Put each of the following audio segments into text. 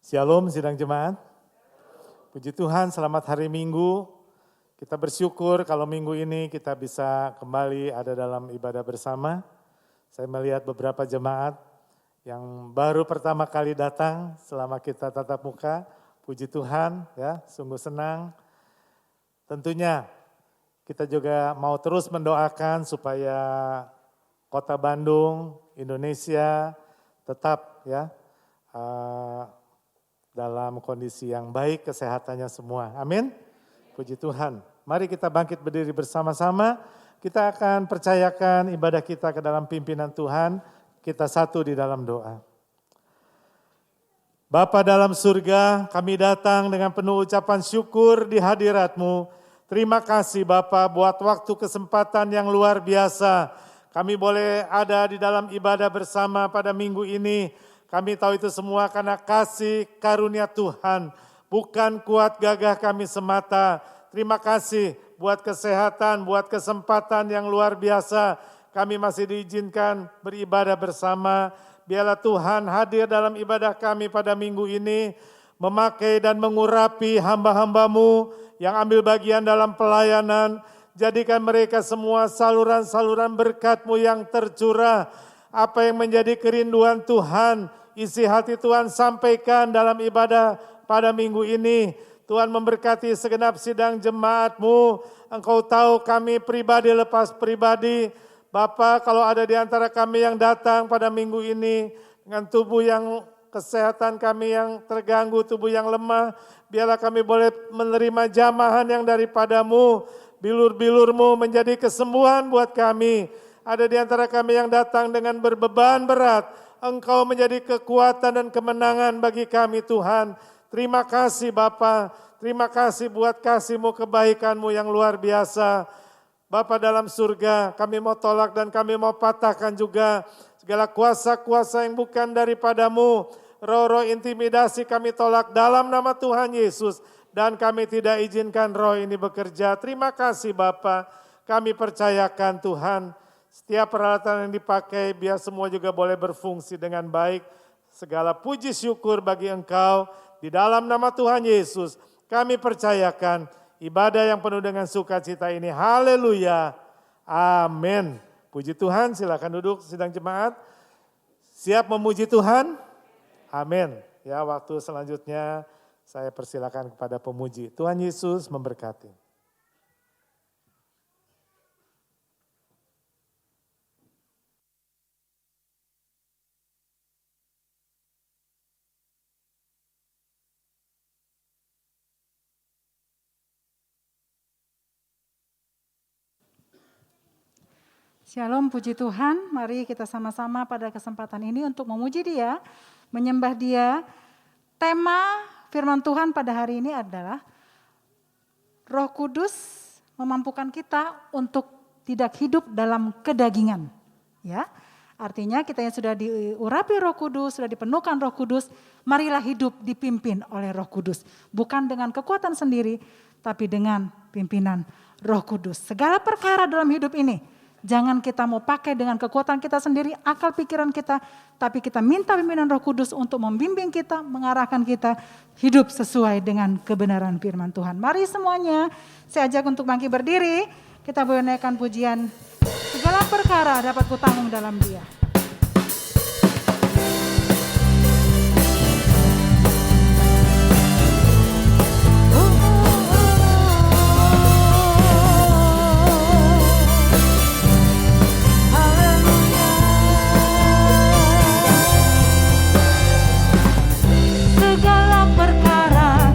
Shalom sidang jemaat. Puji Tuhan, selamat hari Minggu. Kita bersyukur kalau minggu ini kita bisa kembali ada dalam ibadah bersama. Saya melihat beberapa jemaat yang baru pertama kali datang selama kita tatap muka. Puji Tuhan, ya, sungguh senang. Tentunya kita juga mau terus mendoakan supaya Kota Bandung, Indonesia tetap ya dalam kondisi yang baik, kesehatannya semua. Amin. Puji Tuhan. Mari kita bangkit berdiri bersama-sama. Kita akan percayakan ibadah kita ke dalam pimpinan Tuhan. Kita satu di dalam doa. Bapa dalam surga, kami datang dengan penuh ucapan syukur di hadirat-Mu. Terima kasih Bapa buat waktu kesempatan yang luar biasa. Kami boleh ada di dalam ibadah bersama pada minggu ini. Kami tahu itu semua karena kasih karunia Tuhan, bukan kuat gagah kami semata. Terima kasih buat kesehatan, buat kesempatan yang luar biasa. Kami masih diizinkan beribadah bersama. Biarlah Tuhan hadir dalam ibadah kami pada minggu ini, memakai dan mengurapi hamba-hamba-Mu yang ambil bagian dalam pelayanan. Jadikan mereka semua saluran-saluran berkat-Mu yang tercurah. Apa yang menjadi kerinduan Tuhan, isi hati Tuhan sampaikan dalam ibadah pada minggu ini. Tuhan memberkati segenap sidang jemaat-Mu. Engkau tahu kami pribadi lepas pribadi. Bapa, kalau ada di antara kami yang datang pada minggu ini dengan tubuh yang kesehatan kami yang terganggu, tubuh yang lemah, biarlah kami boleh menerima jamahan yang daripada-Mu. Bilur-bilur-Mu menjadi kesembuhan buat kami. Ada di antara kami yang datang dengan berbeban berat. Engkau menjadi kekuatan dan kemenangan bagi kami Tuhan. Terima kasih Bapa. Terima kasih buat kasih-Mu, kebaikan-Mu yang luar biasa. Bapa dalam surga, kami mau tolak dan kami mau patahkan juga segala kuasa-kuasa yang bukan daripada-Mu. Roh-roh intimidasi kami tolak dalam nama Tuhan Yesus. Dan kami tidak izinkan roh ini bekerja. Terima kasih Bapa. Kami percayakan Tuhan. Setiap peralatan yang dipakai biar semua juga boleh berfungsi dengan baik. Segala puji syukur bagi Engkau di dalam nama Tuhan Yesus. Kami percayakan ibadah yang penuh dengan sukacita ini. Haleluya. Amin. Puji Tuhan, silakan duduk sidang jemaat. Siap memuji Tuhan? Amin. Ya, waktu selanjutnya saya persilakan kepada pemuji. Tuhan Yesus memberkati. Shalom, puji Tuhan. Mari kita sama-sama pada kesempatan ini untuk memuji Dia, menyembah Dia. Tema firman Tuhan pada hari ini adalah Roh Kudus memampukan kita untuk tidak hidup dalam kedagingan. Ya, artinya kita yang sudah diurapi Roh Kudus, sudah dipenuhkan Roh Kudus, marilah hidup dipimpin oleh Roh Kudus. Bukan dengan kekuatan sendiri, tapi dengan pimpinan Roh Kudus. Segala perkara dalam hidup ini, jangan kita mau pakai dengan kekuatan kita sendiri, akal pikiran kita, tapi kita minta pimpinan Roh Kudus untuk membimbing kita, mengarahkan kita hidup sesuai dengan kebenaran firman Tuhan. Mari semuanya, saya ajak untuk bangkit berdiri, kita boleh naikkan pujian. Segala perkara dapat kutanggung dalam Dia. Segala perkara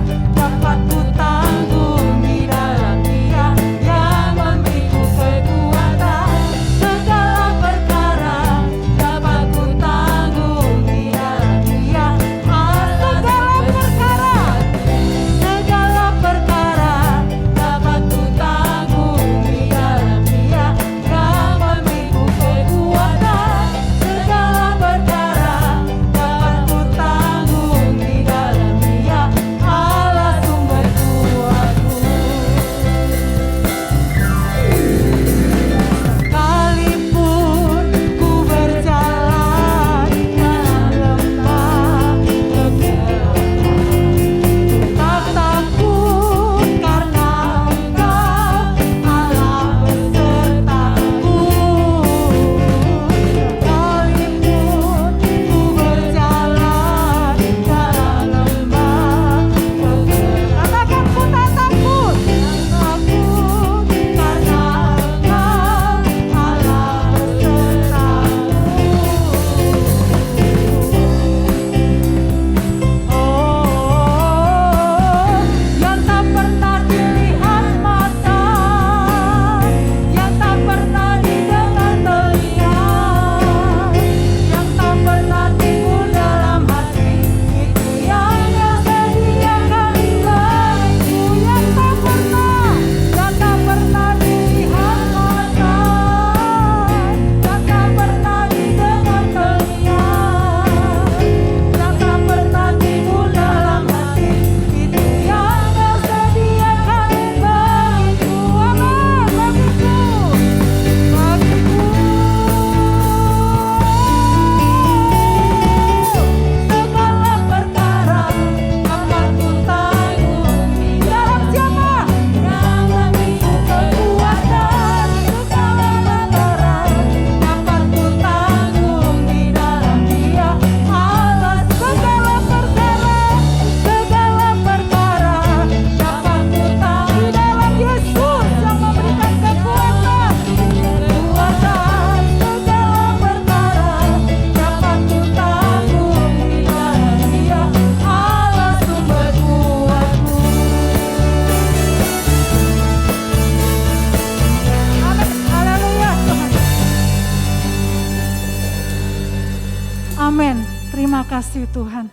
kasih Tuhan.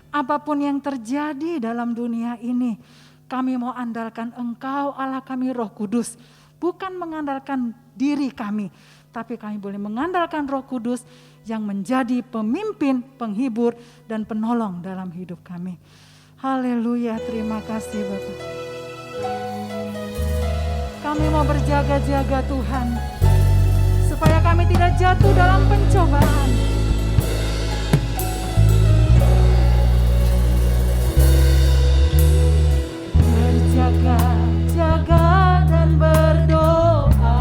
Apapun yang terjadi dalam dunia ini, kami mau andalkan Engkau Allah kami Roh Kudus. Bukan mengandalkan diri kami, tapi kami boleh mengandalkan Roh Kudus yang menjadi pemimpin, penghibur, dan penolong dalam hidup kami. Haleluya, terima kasih Bapak. Kami mau berjaga-jaga Tuhan, supaya kami tidak jatuh dalam pencobaan. Berjaga-jaga dan berdoa,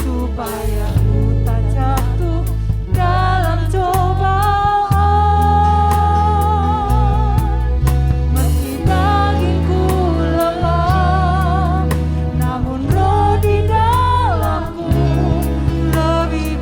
supaya ku tak jatuh dalam cobaan. Meski dagingku lemah, namun roh di dalamku lebih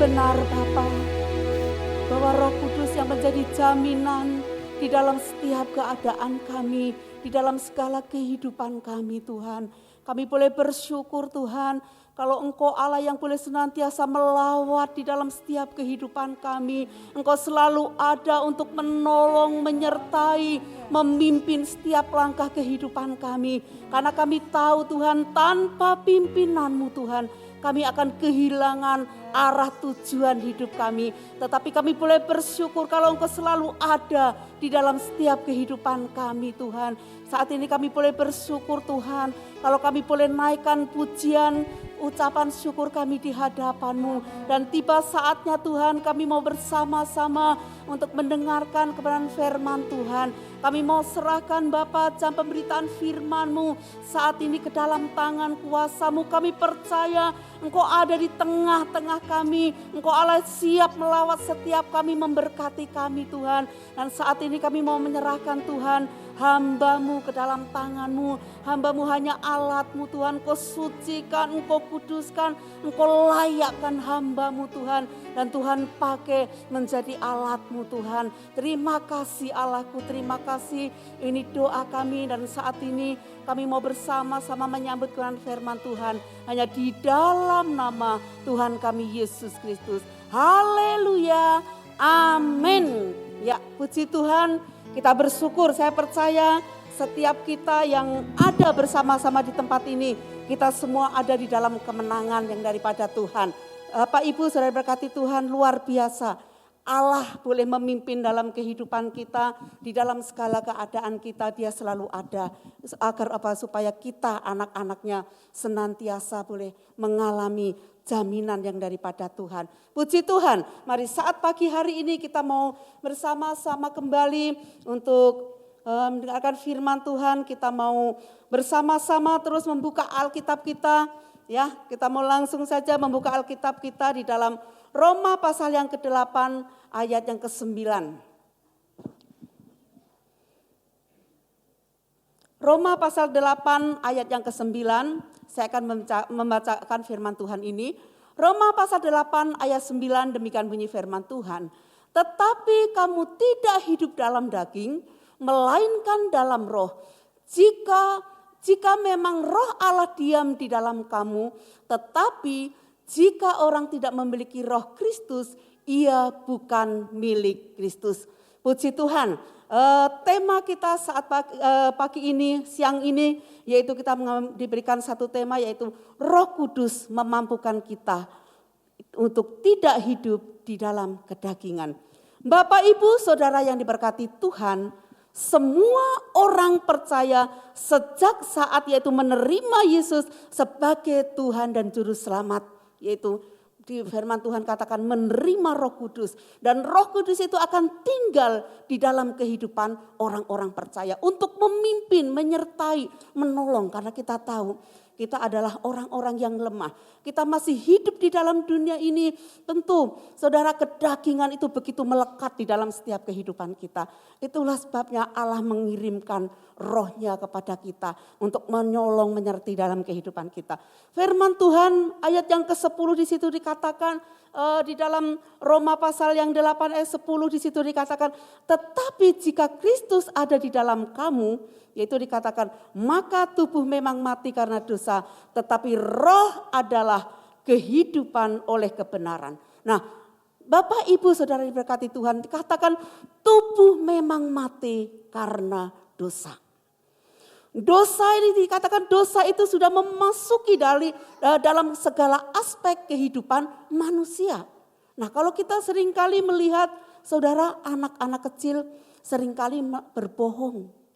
benar Bapa, bahwa Roh Kudus yang menjadi jaminan di dalam setiap keadaan kami, di dalam segala kehidupan kami Tuhan. Kami boleh bersyukur Tuhan, kalau Engkau Allah yang boleh senantiasa melawat di dalam setiap kehidupan kami. Engkau selalu ada untuk menolong, menyertai, memimpin setiap langkah kehidupan kami. Karena kami tahu Tuhan, tanpa pimpinan-Mu Tuhan, kami akan kehilangan arah tujuan hidup kami. Tetapi kami boleh bersyukur kalau Engkau selalu ada di dalam setiap kehidupan kami Tuhan. Saat ini kami boleh bersyukur Tuhan, kalau kami boleh naikkan pujian, ucapan syukur kami di hadapan-Mu. Dan tiba saatnya Tuhan, kami mau bersama-sama untuk mendengarkan kebenaran firman Tuhan. Kami mau serahkan Bapa jam pemberitaan firman-Mu saat ini ke dalam tangan kuasa-Mu. Kami percaya Engkau ada di tengah-tengah kami. Engkau Allah siap melawat setiap kami, memberkati kami Tuhan. Dan saat ini kami mau menyerahkan Tuhan, hamba-Mu ke dalam tangan-Mu. Hamba-Mu hanya alat-Mu Tuhan. Engkau sucikan, Engkau kuduskan, Engkau layakkan hamba-Mu Tuhan. Dan Tuhan pakai menjadi alat-Mu Tuhan. Terima kasih Allahku, terima kasih. Ini doa kami dan saat ini kami mau bersama-sama menyambut kebenaran firman Tuhan. Hanya di dalam nama Tuhan kami Yesus Kristus. Haleluya, amin. Ya, puji Tuhan, kita bersyukur. Saya percaya setiap kita yang ada bersama-sama di tempat ini, kita semua ada di dalam kemenangan yang daripada Tuhan. Bapak Ibu saudara berkati Tuhan, luar biasa. Allah boleh memimpin dalam kehidupan kita, di dalam segala keadaan kita Dia selalu ada. Agar apa? Supaya kita anak-anaknya senantiasa boleh mengalami jaminan yang daripada Tuhan. Puji Tuhan, mari saat pagi hari ini kita mau bersama-sama kembali untuk mendengarkan firman Tuhan. Kita mau bersama-sama terus membuka Alkitab kita. Ya, kita mau langsung saja membuka Alkitab kita di dalam Roma pasal yang ke-8 ayat yang ke-9. Roma pasal 8 ayat yang ke-9, saya akan membacakan firman Tuhan ini. Roma pasal 8 ayat 9, demikian bunyi firman Tuhan. Tetapi kamu tidak hidup dalam daging, melainkan dalam roh. Jika memang roh Allah diam di dalam kamu, tetapi jika orang tidak memiliki roh Kristus, ia bukan milik Kristus. Puji Tuhan. Tema kita saat pagi ini, siang ini, yaitu kita diberikan satu tema, yaitu Roh Kudus memampukan kita untuk tidak hidup di dalam kedagingan. Bapak, Ibu, Saudara yang diberkati Tuhan, semua orang percaya sejak saat yaitu menerima Yesus sebagai Tuhan dan Juru Selamat, yaitu di firman Tuhan katakan menerima Roh Kudus. Dan Roh Kudus itu akan tinggal di dalam kehidupan orang-orang percaya untuk memimpin, menyertai, menolong. Karena kita tahu kita adalah orang-orang yang lemah. Kita masih hidup di dalam dunia ini. Tentu saudara, kedagingan itu begitu melekat di dalam setiap kehidupan kita. Itulah sebabnya Allah mengirimkan rohnya kepada kita untuk menolong, menyertai dalam kehidupan kita. Firman Tuhan ayat yang ke-10 di situ dikatakan, di dalam Roma pasal yang 8 ayat 10 di situ dikatakan, tetapi jika Kristus ada di dalam kamu, yaitu dikatakan, maka tubuh memang mati karena dosa, tetapi roh adalah kehidupan oleh kebenaran. Nah, Bapak, Ibu, Saudara diberkati Tuhan, dikatakan tubuh memang mati karena dosa. Dosa ini dikatakan dosa itu sudah memasuki dalam segala aspek kehidupan manusia. Nah, kalau kita seringkali melihat saudara anak-anak kecil seringkali berbohong.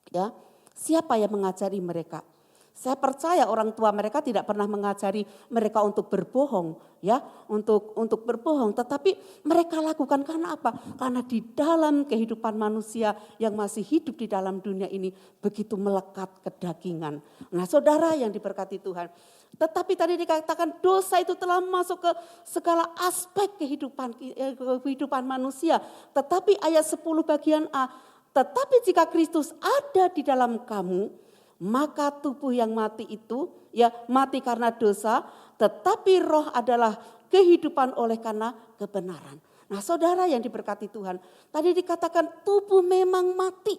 Ya, siapa yang mengajari mereka? Saya percaya orang tua mereka tidak pernah mengajari mereka untuk berbohong, ya, untuk berbohong. Tetapi mereka lakukan karena apa? Karena di dalam kehidupan manusia yang masih hidup di dalam dunia ini begitu melekat kedagingan. Nah, saudara yang diberkati Tuhan. Tetapi tadi dikatakan dosa itu telah masuk ke segala aspek kehidupan manusia. Tetapi ayat 10 bagian A, tetapi jika Kristus ada di dalam kamu, maka tubuh yang mati itu ya mati karena dosa, tetapi roh adalah kehidupan oleh karena kebenaran. Nah saudara yang diberkati Tuhan, tadi dikatakan tubuh memang mati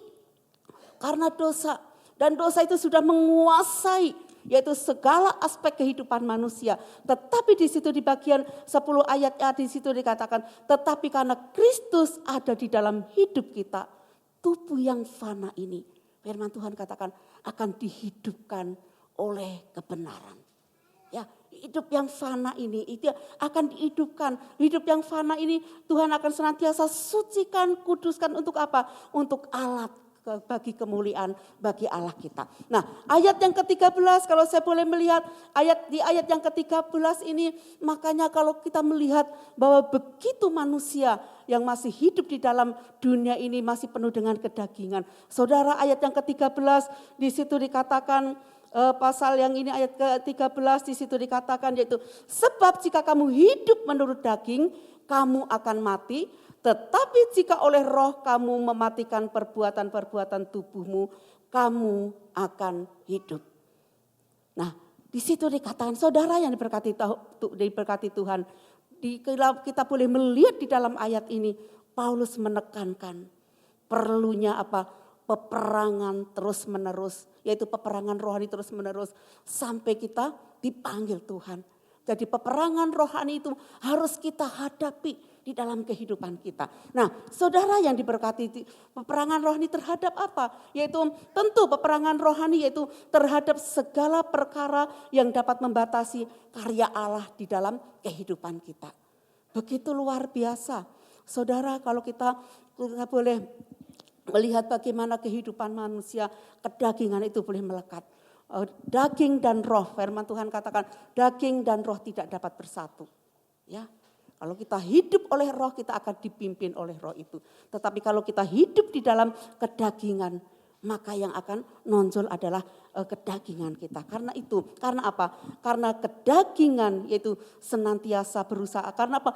karena dosa. Dan dosa itu sudah menguasai yaitu segala aspek kehidupan manusia. Tetapi di situ di bagian 10 ayat di situ dikatakan, tetapi karena Kristus ada di dalam hidup kita, tubuh yang fana ini, firman Tuhan katakan akan dihidupkan oleh kebenaran. Ya, hidup yang fana ini itu akan dihidupkan. Hidup yang fana ini Tuhan akan senantiasa sucikan, kuduskan untuk apa? Untuk alat bagi kemuliaan bagi Allah kita. Nah, ayat yang ke-13 kalau saya boleh melihat di ayat yang ke-13 ini, makanya kalau kita melihat bahwa begitu manusia yang masih hidup di dalam dunia ini masih penuh dengan kedagingan. Saudara, ayat yang ke-13 di situ dikatakan pasal yang ini ayat ke-13 di situ dikatakan yaitu sebab jika kamu hidup menurut daging kamu akan mati. Tetapi jika oleh roh kamu mematikan perbuatan-perbuatan tubuhmu, kamu akan hidup. Nah, di situ dikatakan saudara yang diberkati Tuhan, kita boleh melihat di dalam ayat ini, Paulus menekankan perlunya apa? Peperangan terus menerus, yaitu peperangan rohani terus menerus, sampai kita dipanggil Tuhan. Jadi peperangan rohani itu harus kita hadapi di dalam kehidupan kita. Nah, saudara yang diberkati, peperangan rohani terhadap apa? Yaitu tentu peperangan rohani yaitu terhadap segala perkara yang dapat membatasi karya Allah di dalam kehidupan kita. Begitu luar biasa. Saudara, kalau kita boleh melihat bagaimana kehidupan manusia, kedagingan itu boleh melekat. Daging dan roh, firman Tuhan katakan daging dan roh tidak dapat bersatu. Ya. Kalau kita hidup oleh roh, kita akan dipimpin oleh roh itu. Tetapi kalau kita hidup di dalam kedagingan, maka yang akan nonjol adalah kedagingan kita. Karena itu, karena apa? Karena kedagingan yaitu senantiasa berusaha. Karena apa?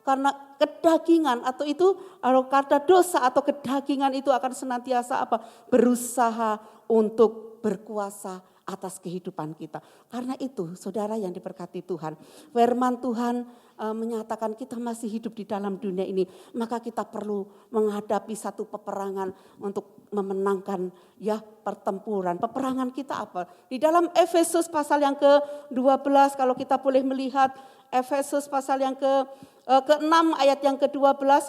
Karena kedagingan atau itu, karena dosa atau kedagingan itu akan senantiasa apa? Berusaha untuk berkuasa atas kehidupan kita. Karena itu saudara yang diberkati Tuhan, firman Tuhan menyatakan kita masih hidup di dalam dunia ini, maka kita perlu menghadapi satu peperangan untuk memenangkan ya pertempuran. Peperangan kita apa? Di dalam Efesus pasal yang ke-12 kalau kita boleh melihat Efesus pasal yang ke-6 ayat yang ke-12,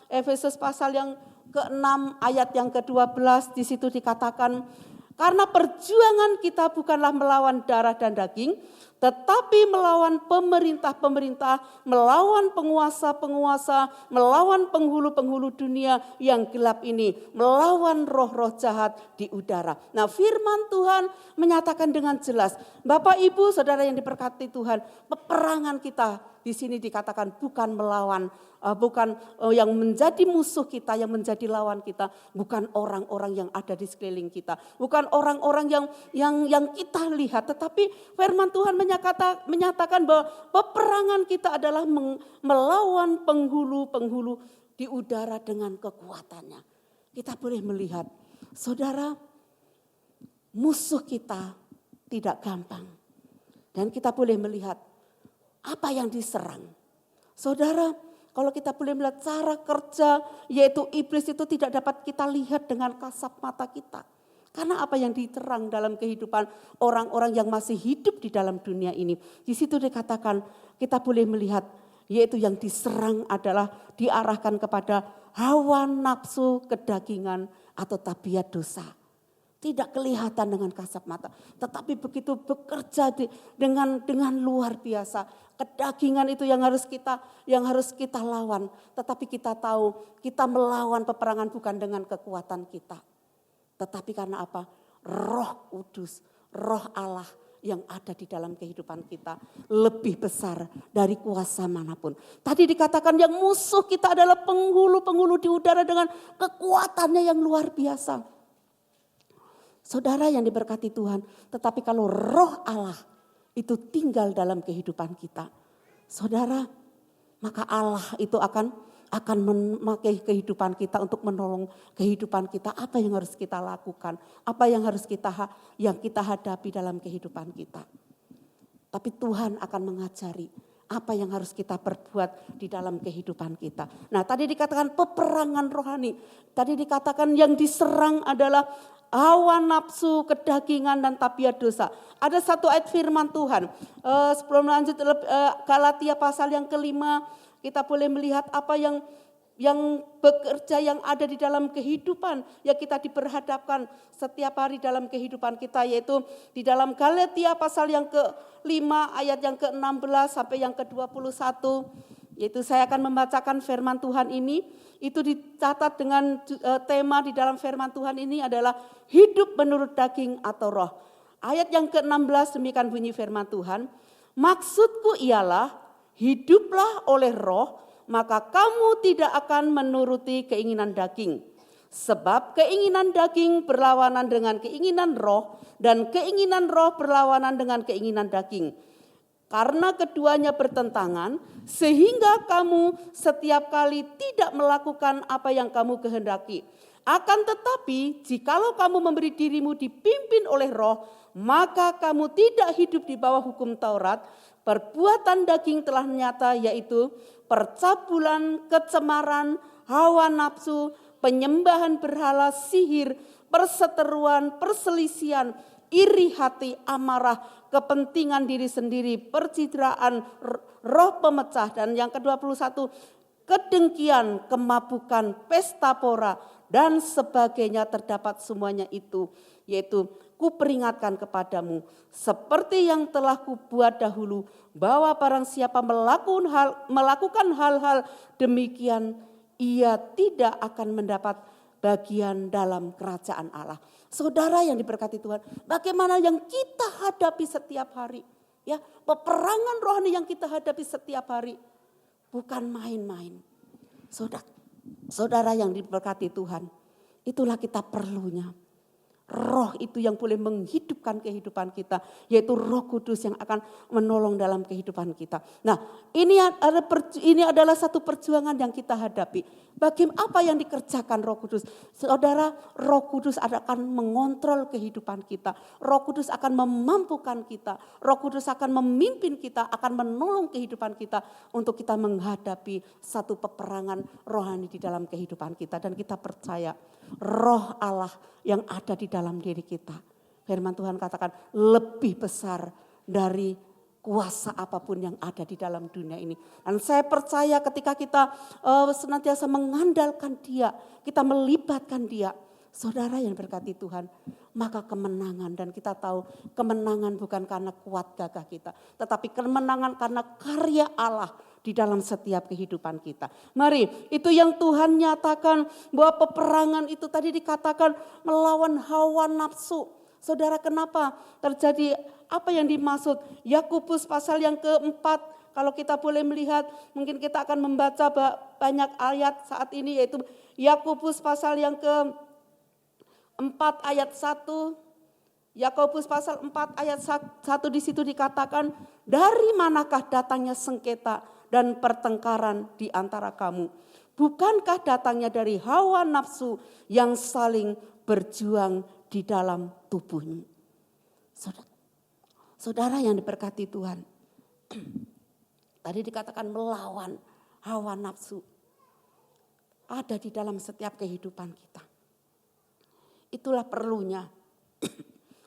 Efesus pasal yang ke-6 ayat yang ke-12 di situ dikatakan karena perjuangan kita bukanlah melawan darah dan daging, tetapi melawan pemerintah-pemerintah, melawan penguasa-penguasa, melawan penghulu-penghulu dunia yang gelap ini, melawan roh-roh jahat di udara. Nah, firman Tuhan menyatakan dengan jelas, Bapak Ibu Saudara yang diberkati Tuhan, peperangan kita di sini dikatakan bukan melawan, bukan yang menjadi musuh kita, yang menjadi lawan kita, bukan orang-orang yang ada di sekeliling kita, bukan orang-orang yang kita lihat, tetapi firman Tuhan menyatakan bahwa peperangan kita adalah melawan penghulu-penghulu di udara dengan kekuatannya. Kita boleh melihat, saudara, musuh kita tidak gampang. Dan kita boleh melihat apa yang diserang. Saudara, kalau kita boleh melihat cara kerja, yaitu iblis itu tidak dapat kita lihat dengan kasat mata kita. Karena apa yang diterang dalam kehidupan orang-orang yang masih hidup di dalam dunia ini. Di situ dikatakan kita boleh melihat, yaitu yang diserang adalah diarahkan kepada hawa nafsu kedagingan atau tabiat dosa. Tidak kelihatan dengan kasat mata, tetapi begitu bekerja dengan luar biasa. Kedagingan itu yang harus kita lawan. Tetapi kita tahu kita melawan peperangan bukan dengan kekuatan kita. Tetapi karena apa? Roh Kudus, Roh Allah yang ada di dalam kehidupan kita lebih besar dari kuasa manapun. Tadi dikatakan yang musuh kita adalah penghulu-penghulu di udara dengan kekuatannya yang luar biasa. Saudara yang diberkati Tuhan, tetapi kalau roh Allah itu tinggal dalam kehidupan kita, saudara, maka Allah itu akan memakai kehidupan kita untuk menolong kehidupan kita. Apa yang harus kita lakukan, apa yang harus kita hadapi dalam kehidupan kita. Tapi Tuhan akan mengajari apa yang harus kita perbuat di dalam kehidupan kita. Nah, tadi dikatakan peperangan rohani. Tadi dikatakan yang diserang adalah hawa nafsu, kedagingan, dan tabiat dosa. Ada satu ayat firman Tuhan. Sebelum lanjut Galatia pasal yang kelima, kita boleh melihat apa yang bekerja, yang ada di dalam kehidupan yang kita diperhadapkan setiap hari dalam kehidupan kita, yaitu di dalam Galatia pasal yang ke-5 ayat yang ke-16 sampai yang ke-21, yaitu saya akan membacakan firman Tuhan ini. Itu dicatat dengan tema di dalam firman Tuhan ini adalah hidup menurut daging atau roh. Ayat yang ke-16 demikian bunyi firman Tuhan, maksudku ialah hiduplah oleh roh, maka kamu tidak akan menuruti keinginan daging. Sebab keinginan daging berlawanan dengan keinginan roh, dan keinginan roh berlawanan dengan keinginan daging. Karena keduanya bertentangan, sehingga kamu setiap kali tidak melakukan apa yang kamu kehendaki. Akan tetapi, jikalau kamu memberi dirimu dipimpin oleh roh, maka kamu tidak hidup di bawah hukum Taurat. Perbuatan daging telah nyata, yaitu percabulan, kecemaran, hawa nafsu, penyembahan berhala, sihir, perseteruan, perselisihan, iri hati, amarah, kepentingan diri sendiri, percitraan, roh pemecah, dan yang ke-21, kedengkian, kemabukan, pesta pora, dan sebagainya. Terdapat semuanya itu, yaitu kuperingatkan kepadamu, seperti yang telah kubuat dahulu, bahwa barang siapa melakukan hal-hal demikian, ia tidak akan mendapat bagian dalam kerajaan Allah. Saudara yang diberkati Tuhan, bagaimana yang kita hadapi setiap hari? Ya, peperangan rohani yang kita hadapi setiap hari bukan main-main. Saudara yang diberkati Tuhan, itulah kita perlunya. Roh itu yang boleh menghidupkan kehidupan kita, yaitu Roh Kudus yang akan menolong dalam kehidupan kita. Nah, ini adalah satu perjuangan yang kita hadapi. Bagaimana apa yang dikerjakan Roh Kudus? Saudara, Roh Kudus akan mengontrol kehidupan kita. Roh Kudus akan memampukan kita. Roh Kudus akan memimpin kita, akan menolong kehidupan kita untuk kita menghadapi satu peperangan rohani di dalam kehidupan kita. Dan kita percaya Roh Allah yang ada di dalam diri kita. Firman Tuhan katakan lebih besar dari kuasa apapun yang ada di dalam dunia ini. Dan saya percaya ketika kita senantiasa mengandalkan Dia, kita melibatkan Dia, saudara yang berkati Tuhan, maka kemenangan, dan kita tahu kemenangan bukan karena kuat gagah kita, tetapi kemenangan karena karya Allah di dalam setiap kehidupan kita. Mari, itu yang Tuhan nyatakan bahwa peperangan itu tadi dikatakan melawan hawa nafsu. Saudara, kenapa terjadi apa yang dimaksud? Yakobus pasal yang keempat, kalau kita boleh melihat, mungkin kita akan membaca banyak ayat saat ini, yaitu Yakobus pasal yang keempat ayat 1. Yakobus pasal 4 ayat 1 di situ dikatakan, dari manakah datangnya sengketa dan pertengkaran di antara kamu? Bukankah datangnya dari hawa nafsu yang saling berjuang di dalam tubuhmu? Saudara yang diberkati Tuhan, tadi dikatakan melawan hawa nafsu ada di dalam setiap kehidupan kita. Itulah perlunya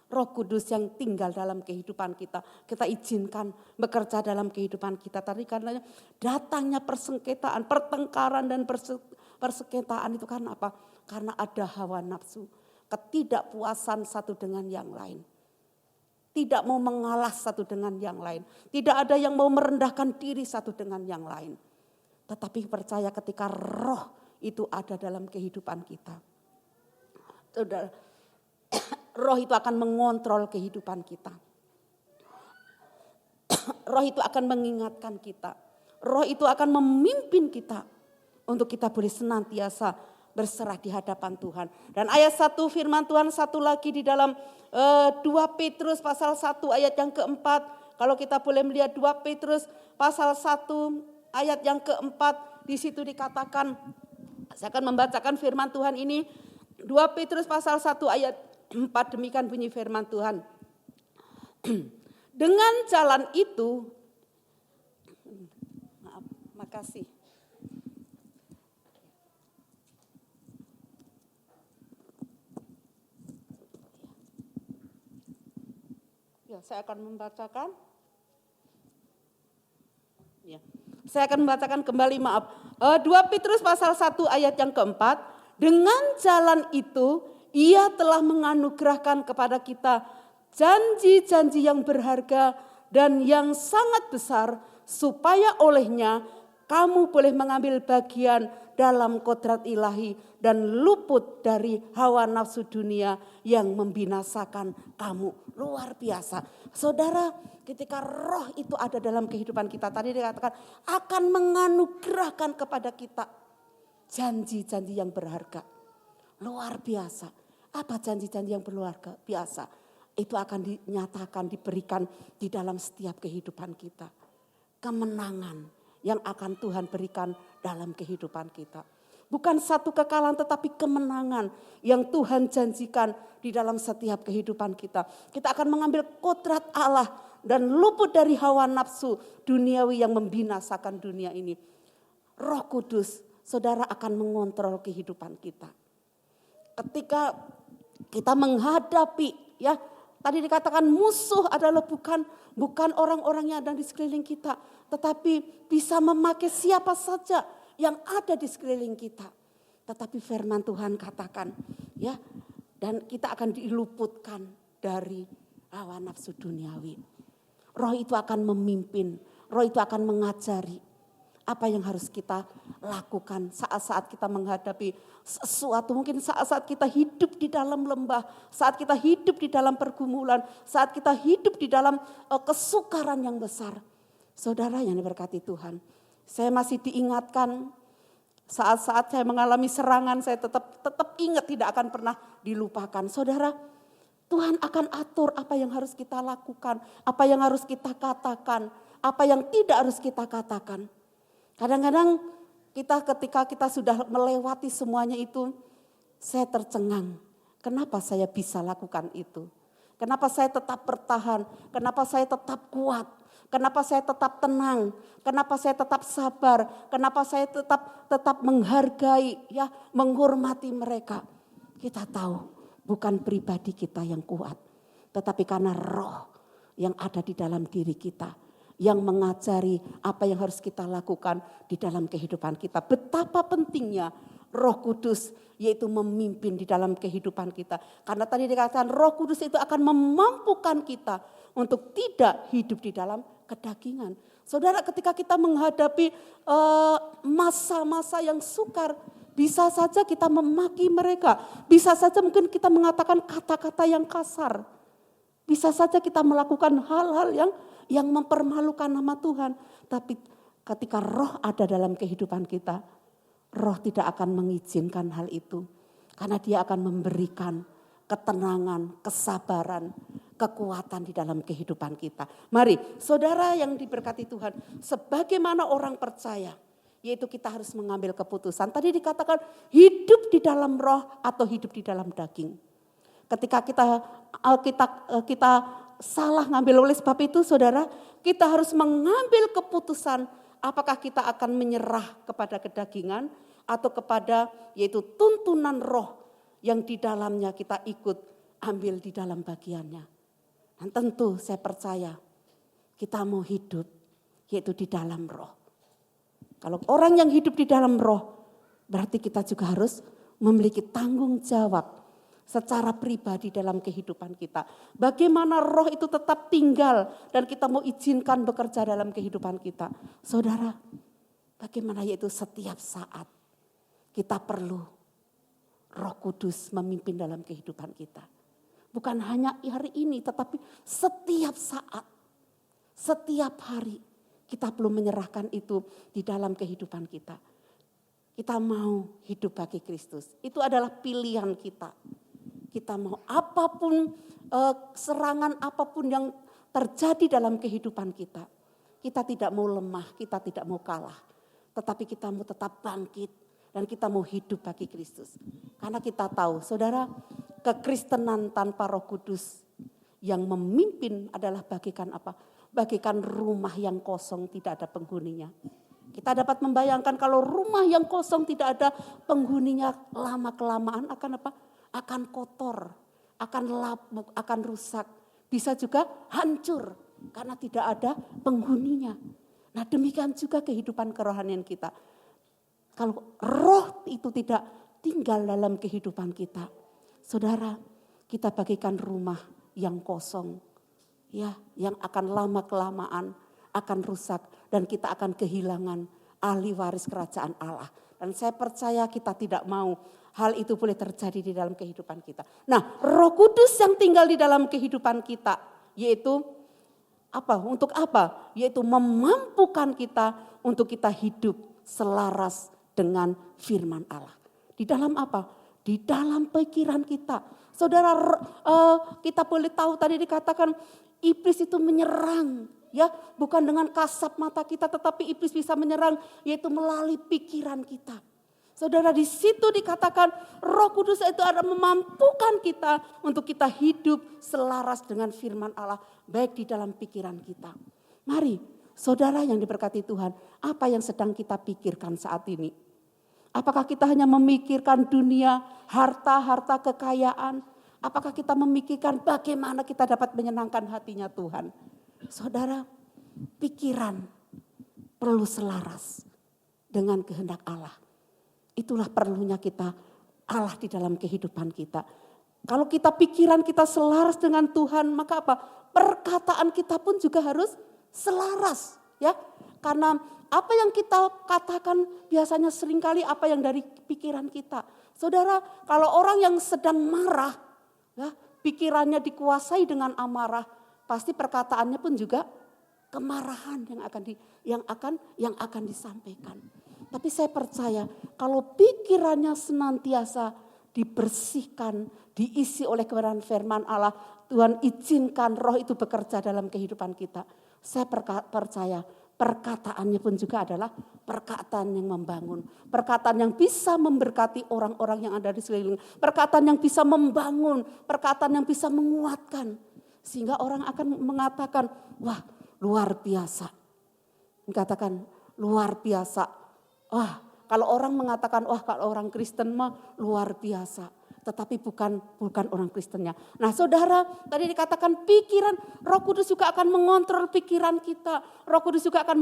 Roh Kudus yang tinggal dalam kehidupan kita. Kita izinkan bekerja dalam kehidupan kita. Tadi karena datangnya persengketaan, pertengkaran dan persengketaan itu karena apa? Karena ada hawa nafsu. Ketidakpuasan satu dengan yang lain. Tidak mau mengalah satu dengan yang lain. Tidak ada yang mau merendahkan diri satu dengan yang lain. Tetapi percaya ketika roh itu ada dalam kehidupan kita. Saudara, roh itu akan mengontrol kehidupan kita. Roh itu akan mengingatkan kita. Roh itu akan memimpin kita untuk kita boleh senantiasa berserah di hadapan Tuhan. Dan ayat 1 firman Tuhan satu lagi di dalam 2 Petrus pasal 1 ayat yang keempat. Kalau kita boleh melihat 2 Petrus pasal 1 ayat yang keempat, di situ dikatakan, saya akan membacakan firman Tuhan ini. 2 Petrus pasal 1 ayat 4, demikian bunyi firman Tuhan. Dengan jalan itu, maaf, makasih. Ya, saya akan membacakan. Ya. Saya akan membacakan kembali, maaf. 2 Petrus pasal 1 ayat yang keempat. Dengan jalan itu ia telah menganugerahkan kepada kita janji-janji yang berharga dan yang sangat besar, supaya olehnya kamu boleh mengambil bagian dalam kodrat ilahi dan luput dari hawa nafsu dunia yang membinasakan kamu. Luar biasa. Saudara, ketika roh itu ada dalam kehidupan kita, tadi dikatakan akan menganugerahkan kepada kita janji-janji yang berharga. Luar biasa. Apa janji-janji yang berharga? Biasa. Itu akan dinyatakan, diberikan di dalam setiap kehidupan kita. Kemenangan yang akan Tuhan berikan dalam kehidupan kita. Bukan satu kekalahan tetapi kemenangan yang Tuhan janjikan di dalam setiap kehidupan kita. Kita akan mengambil kodrat Allah dan luput dari hawa nafsu duniawi yang membinasakan dunia ini. Roh Kudus, saudara, akan mengontrol kehidupan kita. Ketika kita menghadapi, ya, tadi dikatakan musuh adalah bukan orang-orang yang ada di sekeliling kita, tetapi bisa memakai siapa saja yang ada di sekeliling kita. Tetapi firman Tuhan katakan, ya, dan kita akan diluputkan dari hawa nafsu duniawi. Roh itu akan memimpin, roh itu akan mengajari apa yang harus kita lakukan saat-saat kita menghadapi sesuatu. Mungkin saat-saat kita hidup di dalam lembah, saat kita hidup di dalam pergumulan, saat kita hidup di dalam kesukaran yang besar. Saudara yang diberkati Tuhan, saya masih diingatkan saat-saat saya mengalami serangan, saya tetap ingat, tidak akan pernah dilupakan. Saudara, Tuhan akan atur apa yang harus kita lakukan, apa yang harus kita katakan, apa yang tidak harus kita katakan. Kadang-kadang ketika kita sudah melewati semuanya itu, saya tercengang. Kenapa saya bisa lakukan itu? Kenapa saya tetap bertahan? Kenapa saya tetap kuat? Kenapa saya tetap tenang? Kenapa saya tetap sabar? Kenapa saya tetap menghargai, ya, menghormati mereka? Kita tahu bukan pribadi kita yang kuat, tetapi karena roh yang ada di dalam diri kita, yang mengajari apa yang harus kita lakukan di dalam kehidupan kita. Betapa pentingnya Roh Kudus, yaitu memimpin di dalam kehidupan kita. Karena tadi dikatakan Roh Kudus itu akan memampukan kita untuk tidak hidup di dalam kedagingan. Saudara, ketika kita menghadapi masa-masa yang sukar, bisa saja kita memaki mereka, bisa saja mungkin kita mengatakan kata-kata yang kasar, bisa saja kita melakukan hal-hal yang mempermalukan nama Tuhan. Tapi ketika roh ada dalam kehidupan kita, roh tidak akan mengizinkan hal itu. Karena dia akan memberikan ketenangan, kesabaran, kekuatan di dalam kehidupan kita. Mari saudara yang diberkati Tuhan, sebagaimana orang percaya, yaitu kita harus mengambil keputusan. Tadi dikatakan hidup di dalam roh atau hidup di dalam daging. Ketika kita salah ngambil, oleh sebab itu saudara, kita harus mengambil keputusan apakah kita akan menyerah kepada kedagingan atau kepada yaitu tuntunan roh yang di dalamnya kita ikut ambil di dalam bagiannya. Dan tentu saya percaya kita mau hidup yaitu di dalam roh. Kalau orang yang hidup di dalam roh, berarti kita juga harus memiliki tanggung jawab secara pribadi dalam kehidupan kita. Bagaimana roh itu tetap tinggal dan kita mau izinkan bekerja dalam kehidupan kita. Saudara, bagaimana yaitu setiap saat kita perlu Roh Kudus memimpin dalam kehidupan kita. Bukan hanya hari ini, tetapi setiap saat, setiap hari kita perlu menyerahkan itu di dalam kehidupan kita. Kita mau hidup bagi Kristus. Itu adalah pilihan kita. Kita mau apapun, serangan apapun yang terjadi dalam kehidupan kita. Kita tidak mau lemah, kita tidak mau kalah. Tetapi kita mau tetap bangkit dan kita mau hidup bagi Kristus. Karena kita tahu, saudara, kekristenan tanpa Roh Kudus Yang memimpin adalah bagikan apa? Bagikan rumah yang kosong tidak ada penghuninya. Kita dapat membayangkan kalau rumah yang kosong tidak ada penghuninya, lama-kelamaan akan apa? Akan kotor, akan lapuk, akan rusak. Bisa juga hancur karena tidak ada penghuninya. Nah, demikian juga kehidupan kerohanian kita. Kalau roh itu tidak tinggal dalam kehidupan kita, saudara, kita bagikan rumah yang kosong, ya, yang akan lama-kelamaan akan rusak dan kita akan kehilangan ahli waris kerajaan Allah. Dan saya percaya kita tidak mau hal itu boleh terjadi di dalam kehidupan kita. Nah, Roh Kudus yang tinggal di dalam kehidupan kita, yaitu apa? Untuk apa? Yaitu memampukan kita untuk kita hidup selaras dengan firman Allah. Di dalam apa? Di dalam pikiran kita. Saudara, kita boleh tahu tadi dikatakan iblis itu menyerang, ya, bukan dengan kasat mata kita, tetapi iblis bisa menyerang yaitu melalui pikiran kita. Saudara, di situ dikatakan Roh Kudus itu ada memampukan kita untuk kita hidup selaras dengan firman Allah, baik di dalam pikiran kita. Mari, saudara yang diberkati Tuhan, apa yang sedang kita pikirkan saat ini? Apakah kita hanya memikirkan dunia, harta kekayaan? Apakah kita memikirkan bagaimana kita dapat menyenangkan hatinya Tuhan? Saudara, pikiran perlu selaras dengan kehendak Allah. Itulah perlunya kita Allah di dalam kehidupan kita. Kalau kita pikiran kita selaras dengan Tuhan, maka apa? Perkataan kita pun juga harus selaras, ya. Karena apa yang kita katakan biasanya seringkali apa yang dari pikiran kita. Saudara, kalau orang yang sedang marah, ya, pikirannya dikuasai dengan amarah, pasti perkataannya pun juga kemarahan yang akan disampaikan. Tapi saya percaya kalau pikirannya senantiasa dibersihkan, diisi oleh kebenaran firman Allah, Tuhan izinkan roh itu bekerja dalam kehidupan kita. Saya percaya perkataannya pun juga adalah perkataan yang membangun. Perkataan yang bisa memberkati orang-orang yang ada di sekeliling. Perkataan yang bisa membangun, perkataan yang bisa menguatkan. Sehingga orang akan mengatakan, wah luar biasa. Mengatakan luar biasa. Wah, kalau orang mengatakan, wah kalau orang Kristen mah luar biasa. Tetapi bukan orang Kristennya. Nah saudara, tadi dikatakan pikiran, Roh Kudus juga akan mengontrol pikiran kita. Roh Kudus juga akan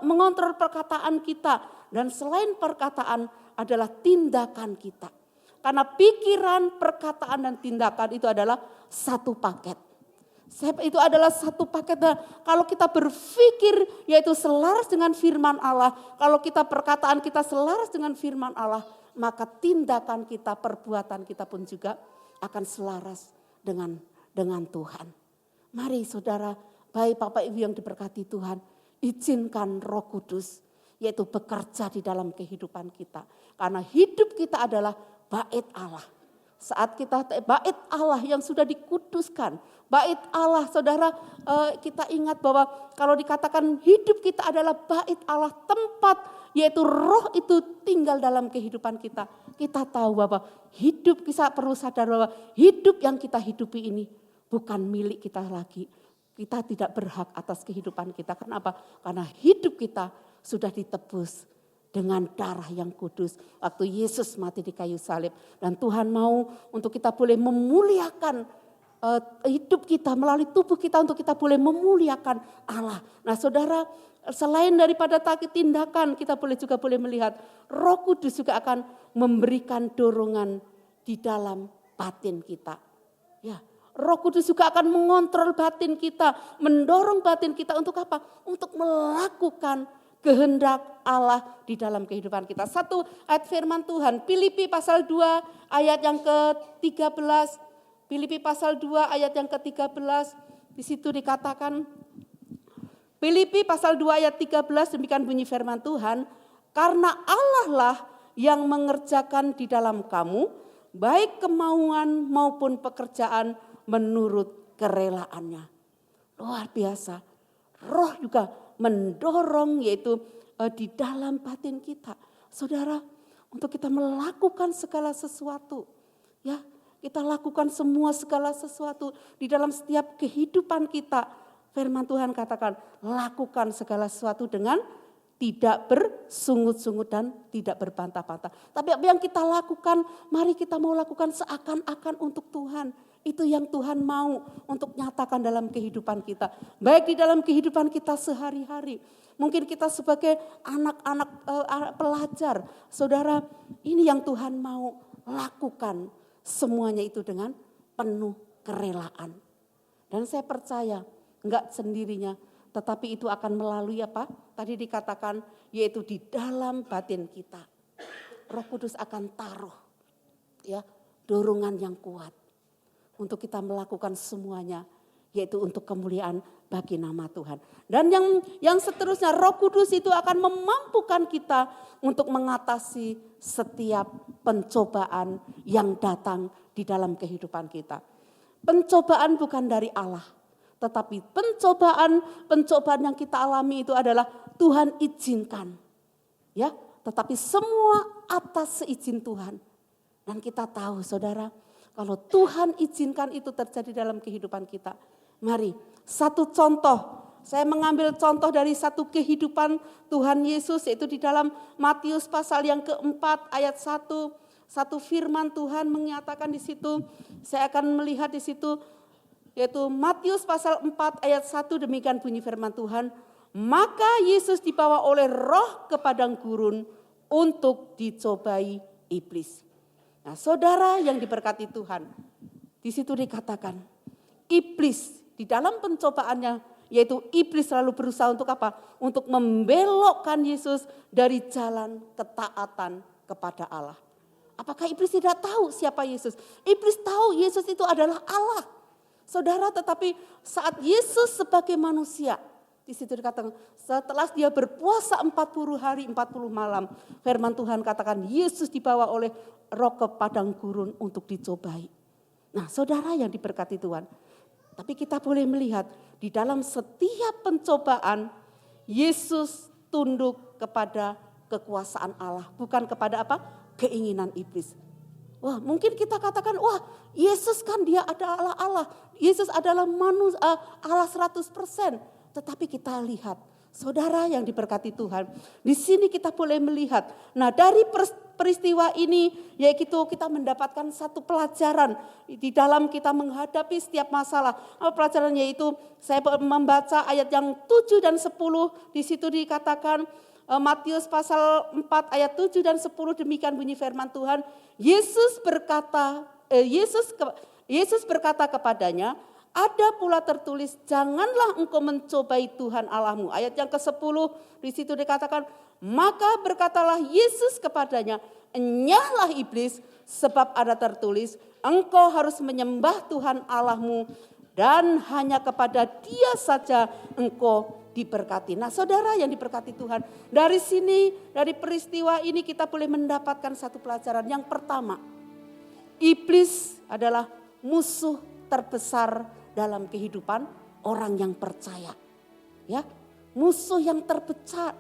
mengontrol perkataan kita. Dan selain perkataan adalah tindakan kita. Karena pikiran, perkataan dan tindakan itu adalah satu paket. Itu adalah satu paket. Dan kalau kita berpikir yaitu selaras dengan firman Allah. Kalau kita perkataan kita selaras dengan firman Allah. Maka tindakan kita, perbuatan kita pun juga akan selaras dengan Tuhan. Mari saudara, baik Bapak Ibu yang diberkati Tuhan. Izinkan Roh Kudus yaitu bekerja di dalam kehidupan kita. Karena hidup kita adalah bait Allah. Saat kita bait Allah yang sudah dikuduskan, bait Allah, saudara, kita ingat bahwa kalau dikatakan hidup kita adalah bait Allah, tempat yaitu roh itu tinggal dalam kehidupan kita. Kita tahu bahwa hidup, kita perlu sadar bahwa hidup yang kita hidupi ini bukan milik kita lagi. Kita tidak berhak atas kehidupan kita. Kenapa? Karena hidup kita sudah ditebus dengan darah yang kudus. Waktu Yesus mati di kayu salib. Dan Tuhan mau untuk kita boleh memuliakan hidup kita melalui tubuh kita untuk kita boleh memuliakan Allah. Nah saudara, selain daripada tindakan kita juga boleh melihat Roh Kudus juga akan memberikan dorongan di dalam batin kita. Ya, Roh Kudus juga akan mengontrol batin kita, mendorong batin kita untuk apa? Untuk melakukan kehendak Allah di dalam kehidupan kita. Satu ayat firman Tuhan, Filipi pasal 2 ayat yang ke-13. Filipi pasal 2 ayat yang ke-13. Di situ dikatakan, Filipi pasal 2 ayat 13, demikian bunyi firman Tuhan. Karena Allah lah yang mengerjakan di dalam kamu, baik kemauan maupun pekerjaan menurut kerelaannya. Luar biasa. Roh juga mendorong yaitu di dalam batin kita. Saudara, untuk kita melakukan segala sesuatu. Ya, Kita lakukan semua segala sesuatu di dalam setiap kehidupan kita. Firman Tuhan katakan, lakukan segala sesuatu dengan tidak bersungut-sungut dan tidak berbantah-bantah. Tapi apa yang kita lakukan, mari kita mau lakukan seakan-akan untuk Tuhan. Itu yang Tuhan mau untuk nyatakan dalam kehidupan kita. Baik di dalam kehidupan kita sehari-hari. Mungkin kita sebagai anak-anak pelajar, saudara, ini yang Tuhan mau lakukan. Semuanya itu dengan penuh kerelaan. Dan saya percaya, enggak sendirinya, tetapi itu akan melalui apa? Tadi dikatakan, yaitu di dalam batin kita. Roh Kudus akan taruh ya dorongan yang kuat untuk kita melakukan semuanya, yaitu untuk kemuliaan bagi nama Tuhan. Dan yang seterusnya, Roh Kudus itu akan memampukan kita untuk mengatasi setiap pencobaan yang datang di dalam kehidupan kita. Pencobaan bukan dari Allah, tetapi pencobaan yang kita alami itu adalah Tuhan izinkan. Ya, tetapi semua atas seizin Tuhan. Dan kita tahu saudara, kalau Tuhan izinkan itu terjadi dalam kehidupan kita. Mari, satu contoh. Saya mengambil contoh dari satu kehidupan Tuhan Yesus, yaitu di dalam Matius pasal yang keempat ayat 1. Satu firman Tuhan menyatakan di situ, saya akan melihat di situ, yaitu Matius pasal 4 ayat 1, demikian bunyi firman Tuhan. Maka Yesus dibawa oleh roh ke padang gurun untuk dicobai iblis. Nah saudara yang diberkati Tuhan, di situ dikatakan iblis di dalam pencobaannya, yaitu iblis selalu berusaha untuk apa? Untuk membelokkan Yesus dari jalan ketaatan kepada Allah. Apakah iblis tidak tahu siapa Yesus? Iblis tahu Yesus itu adalah Allah. Saudara, tetapi saat Yesus sebagai manusia, di situ dikatakan setelah dia berpuasa 40 hari 40 malam, firman Tuhan katakan Yesus dibawa oleh roh ke padang gurun untuk dicobai. Nah saudara yang diberkati Tuhan, tapi kita boleh melihat di dalam setiap pencobaan Yesus tunduk kepada kekuasaan Allah, bukan kepada apa? Keinginan iblis. Wah, mungkin kita katakan, wah, Yesus kan dia adalah Allah. Yesus adalah manusia, Allah 100%. Tetapi kita lihat, saudara yang diberkati Tuhan, di sini kita boleh melihat. Nah, dari peristiwa ini, yaitu kita mendapatkan satu pelajaran di dalam kita menghadapi setiap masalah. Pelajaran yaitu saya membaca ayat yang 7 dan 10, di situ dikatakan, Matius pasal 4 ayat 7 dan 10, demikian bunyi firman Tuhan. Yesus berkata kepadanya, ada pula tertulis, janganlah engkau mencobai Tuhan Allahmu. Ayat yang ke-10 di situ dikatakan, maka berkatalah Yesus kepadanya, enyahlah iblis, sebab ada tertulis, engkau harus menyembah Tuhan Allahmu dan hanya kepada Dia saja engkau diberkati. Nah saudara yang diberkati Tuhan, dari sini, dari peristiwa ini kita boleh mendapatkan satu pelajaran. Yang pertama, iblis adalah musuh terbesar dalam kehidupan orang yang percaya. Ya, musuh yang terbesar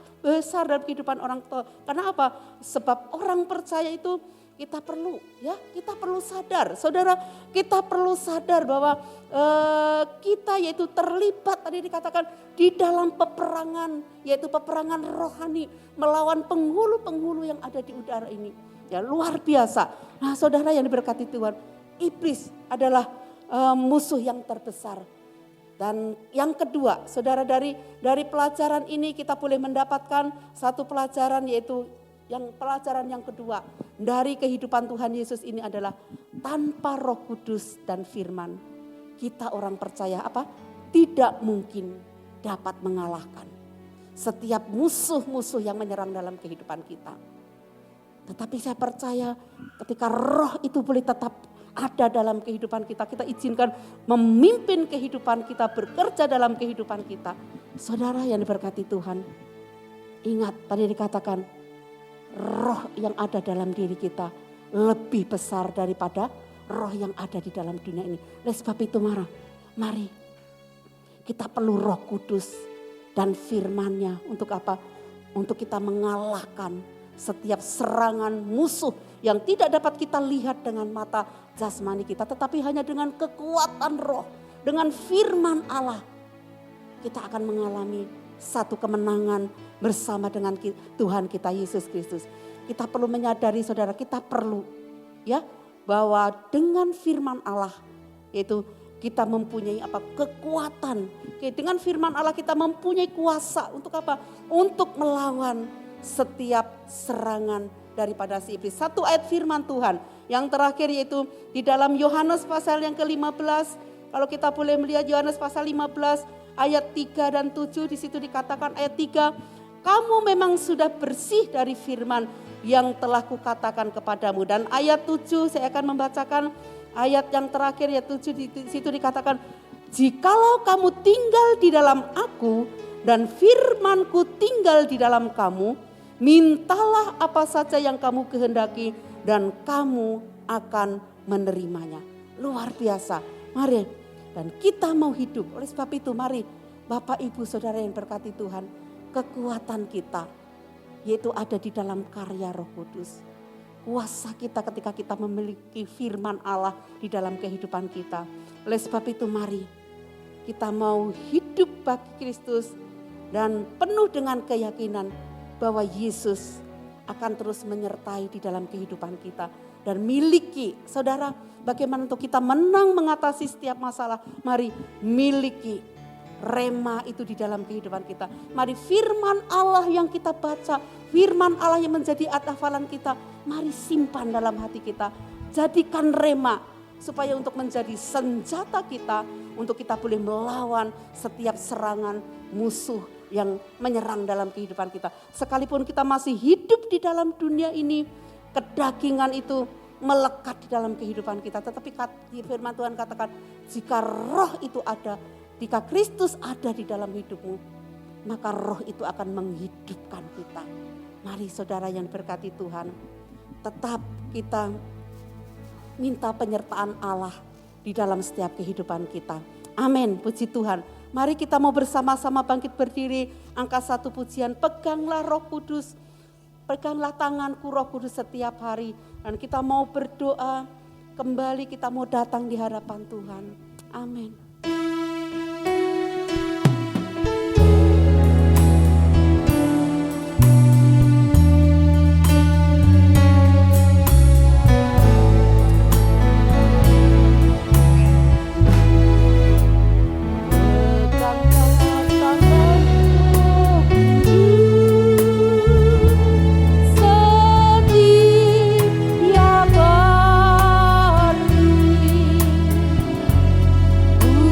dalam kehidupan orang tua. Karena apa? Sebab orang percaya itu kita perlu sadar, saudara, kita perlu sadar bahwa kita yaitu terlibat, tadi dikatakan di dalam peperangan, yaitu peperangan rohani melawan penghulu-penghulu yang ada di udara ini. Ya luar biasa. Nah saudara yang diberkati Tuhan, iblis adalah musuh yang terbesar. Dan yang kedua, saudara, dari pelajaran ini kita boleh mendapatkan satu pelajaran, yaitu pelajaran yang kedua dari kehidupan Tuhan Yesus ini adalah tanpa Roh Kudus dan firman, kita orang percaya tidak mungkin dapat mengalahkan setiap musuh-musuh yang menyerang dalam kehidupan kita. Tetapi saya percaya ketika Roh itu boleh tetap ada dalam kehidupan kita, kita izinkan memimpin kehidupan kita, bekerja dalam kehidupan kita. Saudara yang diberkati Tuhan, ingat tadi dikatakan roh yang ada dalam diri kita lebih besar daripada roh yang ada di dalam dunia ini. Oleh sebab itu mari kita perlu Roh Kudus dan firman-Nya untuk apa? Untuk kita mengalahkan setiap serangan musuh yang tidak dapat kita lihat dengan mata jasmani kita, tetapi hanya dengan kekuatan roh, dengan firman Allah, kita akan mengalami satu kemenangan bersama dengan Tuhan kita Yesus Kristus. Kita perlu menyadari saudara, kita perlu ya bahwa dengan firman Allah yaitu kita mempunyai kekuatan. Dengan firman Allah kita mempunyai kuasa untuk apa? Untuk melawan setiap serangan daripada si iblis. Satu ayat firman Tuhan yang terakhir yaitu di dalam Yohanes pasal yang ke-15. Kalau kita boleh melihat Yohanes pasal 15 ayat 3 dan 7, di situ dikatakan ayat 3, kamu memang sudah bersih dari firman yang telah kukatakan kepadamu. Dan ayat 7 saya akan membacakan ayat yang terakhir, ayat 7 di situ dikatakan, jikalau kamu tinggal di dalam aku dan firmanku tinggal di dalam kamu, mintalah apa saja yang kamu kehendaki dan kamu akan menerimanya. Luar biasa. Mari, dan kita mau hidup. Oleh sebab itu mari Bapak Ibu Saudara yang berkati Tuhan, kekuatan kita yaitu ada di dalam karya Roh Kudus. Kuasa kita ketika kita memiliki firman Allah di dalam kehidupan kita. Oleh sebab itu mari kita mau hidup bagi Kristus dan penuh dengan keyakinan bahwa Yesus akan terus menyertai di dalam kehidupan kita. Dan miliki, saudara, bagaimana untuk kita menang mengatasi setiap masalah. Mari miliki rema itu di dalam kehidupan kita. Mari firman Allah yang kita baca, firman Allah yang menjadi hafalan kita, mari simpan dalam hati kita. Jadikan rema supaya untuk menjadi senjata kita, untuk kita boleh melawan setiap serangan musuh yang menyerang dalam kehidupan kita. Sekalipun kita masih hidup di dalam dunia ini, kedagingan itu melekat di dalam kehidupan kita. Tetapi firman Tuhan katakan, jika roh itu ada, jika Kristus ada di dalam hidupmu, maka roh itu akan menghidupkan kita. Mari saudara yang berkati Tuhan, tetap kita minta penyertaan Allah di dalam setiap kehidupan kita. Amin, puji Tuhan. Mari kita mau bersama-sama bangkit berdiri, angka 1 pujian, peganglah Roh Kudus, peganglah tanganku Roh Kudus setiap hari. Dan kita mau berdoa, kembali kita mau datang di hadapan Tuhan. Amin. Ku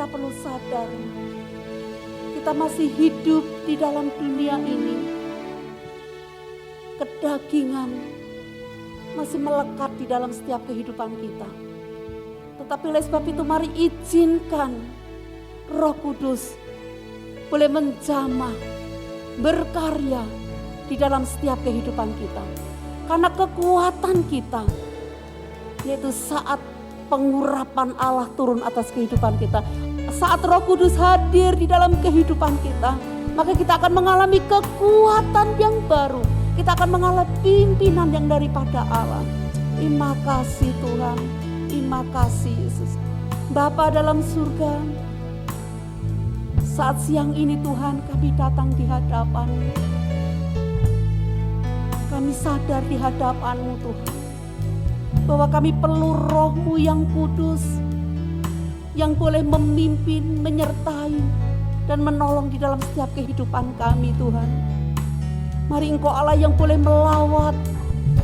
kita perlu sadar, kita masih hidup di dalam dunia ini. Kedagingan masih melekat di dalam setiap kehidupan kita. Tetapi oleh sebab itu mari izinkan Roh Kudus boleh menjamah, berkarya di dalam setiap kehidupan kita. Karena kekuatan kita, yaitu saat pengurapan Allah turun atas kehidupan kita. Saat Roh Kudus hadir di dalam kehidupan kita, maka kita akan mengalami kekuatan yang baru. Kita akan mengalami pimpinan yang daripada Allah. Terima kasih Tuhan, terima kasih Yesus. Bapa dalam surga, saat siang ini Tuhan kami datang di hadapan-Mu. Kami sadar di hadapan-Mu Tuhan, bahwa kami perlu Roh-Mu yang kudus, yang boleh memimpin, menyertai, dan menolong di dalam setiap kehidupan kami Tuhan. Mari Engkau Allah yang boleh melawat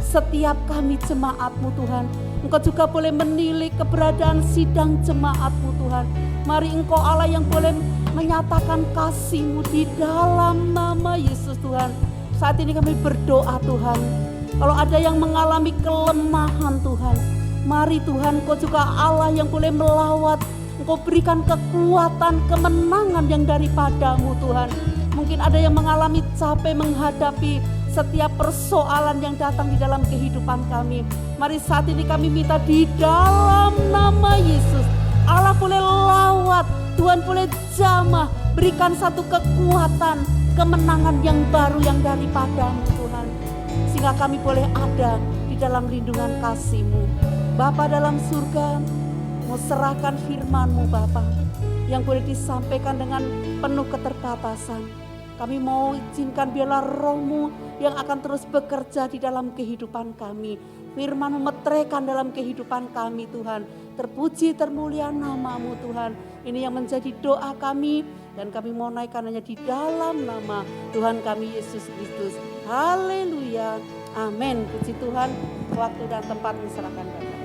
setiap kami jemaat-Mu Tuhan. Engkau juga boleh menilik keberadaan sidang jemaat-Mu Tuhan. Mari Engkau Allah yang boleh menyatakan kasih-Mu di dalam nama Yesus Tuhan. Saat ini kami berdoa Tuhan, kalau ada yang mengalami kelemahan Tuhan, mari Tuhan Engkau juga Allah yang boleh melawat. Engkau berikan kekuatan, kemenangan yang daripada-Mu Tuhan. Mungkin ada yang mengalami capek menghadapi setiap persoalan yang datang di dalam kehidupan kami. Mari saat ini kami minta di dalam nama Yesus, Allah boleh lawat, Tuhan boleh jamah, berikan satu kekuatan, kemenangan yang baru yang daripada-Mu Tuhan. Sehingga kami boleh ada di dalam lindungan kasih-Mu. Bapa dalam surga, mau serahkan firman-Mu Bapa, yang boleh disampaikan dengan penuh keterbatasan. Kami mau izinkan biarlah Roh-Mu yang akan terus bekerja di dalam kehidupan kami. Firman-Mu meteraikan dalam kehidupan kami Tuhan. Terpuji termulia nama-Mu Tuhan. Ini yang menjadi doa kami, dan kami mau naikkan hanya di dalam nama Tuhan kami Yesus Kristus. Haleluya. Amin. Puji Tuhan. Waktu dan tempat diserahkan Bapak.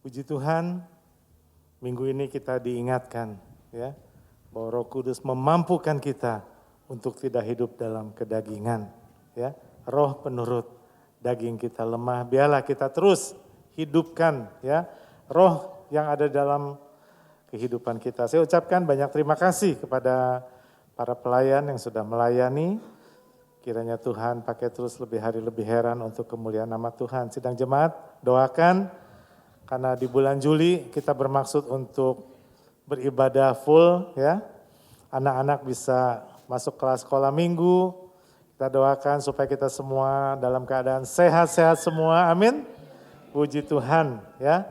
Puji Tuhan, minggu ini kita diingatkan ya, bahwa Roh Kudus memampukan kita untuk tidak hidup dalam kedagingan. Ya, roh penurut, daging kita lemah, biarlah kita terus hidupkan ya roh yang ada dalam kehidupan kita. Saya ucapkan banyak terima kasih kepada para pelayan yang sudah melayani. Kiranya Tuhan pakai terus lebih hari lebih heran untuk kemuliaan nama Tuhan. Sidang jemaat, doakan. Karena di bulan Juli kita bermaksud untuk beribadah full ya. Anak-anak bisa masuk kelas sekolah minggu. Kita doakan supaya kita semua dalam keadaan sehat-sehat semua. Amin. Puji Tuhan ya.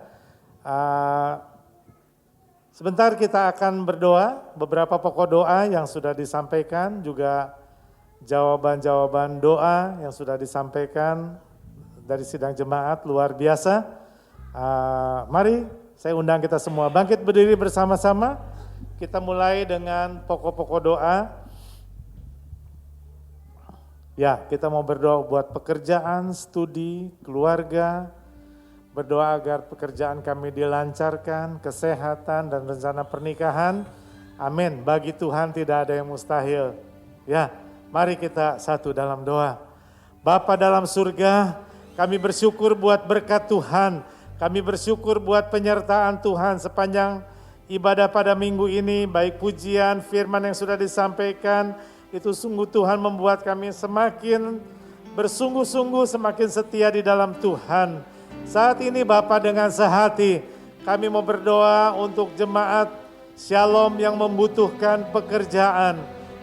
Sebentar kita akan berdoa. Beberapa pokok doa yang sudah disampaikan, juga jawaban-jawaban doa yang sudah disampaikan dari sidang jemaat luar biasa. Mari saya undang kita semua bangkit berdiri bersama-sama. Kita mulai dengan pokok-pokok doa. Ya, kita mau berdoa buat pekerjaan, studi, keluarga. Berdoa agar pekerjaan kami dilancarkan, kesehatan dan rencana pernikahan. Amin. Bagi Tuhan tidak ada yang mustahil. Ya, mari kita satu dalam doa. Bapa dalam surga, kami bersyukur buat berkat Tuhan. Kami bersyukur buat penyertaan Tuhan sepanjang ibadah pada minggu ini, baik pujian, firman yang sudah disampaikan, itu sungguh Tuhan membuat kami semakin bersungguh-sungguh, semakin setia di dalam Tuhan. Saat ini Bapa dengan sehati, kami mau berdoa untuk jemaat Shalom yang membutuhkan pekerjaan.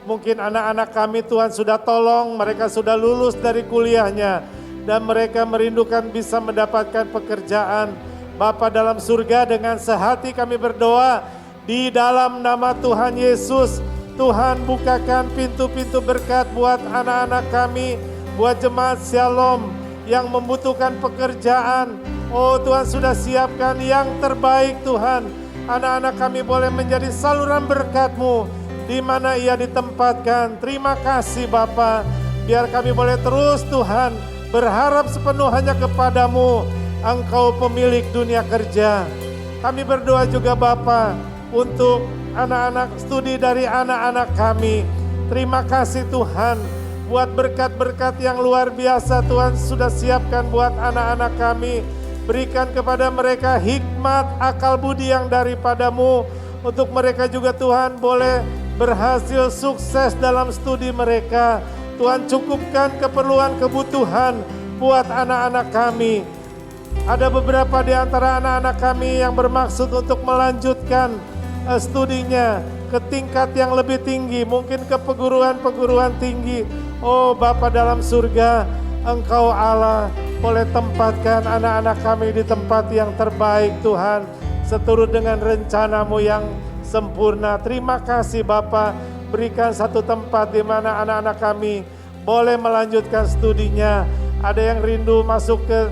Mungkin anak-anak kami Tuhan sudah tolong, mereka sudah lulus dari kuliahnya, dan mereka merindukan bisa mendapatkan pekerjaan. Bapa dalam surga, dengan sehati kami berdoa di dalam nama Tuhan Yesus. Tuhan bukakan pintu-pintu berkat buat anak-anak kami, buat jemaat Shalom yang membutuhkan pekerjaan. Oh Tuhan sudah siapkan yang terbaik Tuhan. anak-anak kami boleh menjadi saluran berkat-Mu di mana ia ditempatkan. Terima kasih Bapa, biar kami boleh terus Tuhan berharap sepenuhnya kepada-Mu, Engkau pemilik dunia kerja. Kami berdoa juga Bapa untuk anak-anak studi dari anak-anak kami. Terima kasih Tuhan buat berkat-berkat yang luar biasa Tuhan sudah siapkan buat anak-anak kami. Berikan kepada mereka hikmat, akal budi yang daripada-Mu, untuk mereka juga Tuhan boleh berhasil sukses dalam studi mereka. Tuhan cukupkan keperluan kebutuhan buat anak-anak kami. Ada beberapa di antara anak-anak kami yang bermaksud untuk melanjutkan studinya ke tingkat yang lebih tinggi, mungkin ke perguruan tinggi. Oh Bapa dalam surga, Engkau Allah boleh tempatkan anak-anak kami di tempat yang terbaik Tuhan, seturut dengan rencana-Mu yang sempurna. Terima kasih Bapa, berikan satu tempat di mana anak-anak kami boleh melanjutkan studinya. Ada yang rindu masuk ke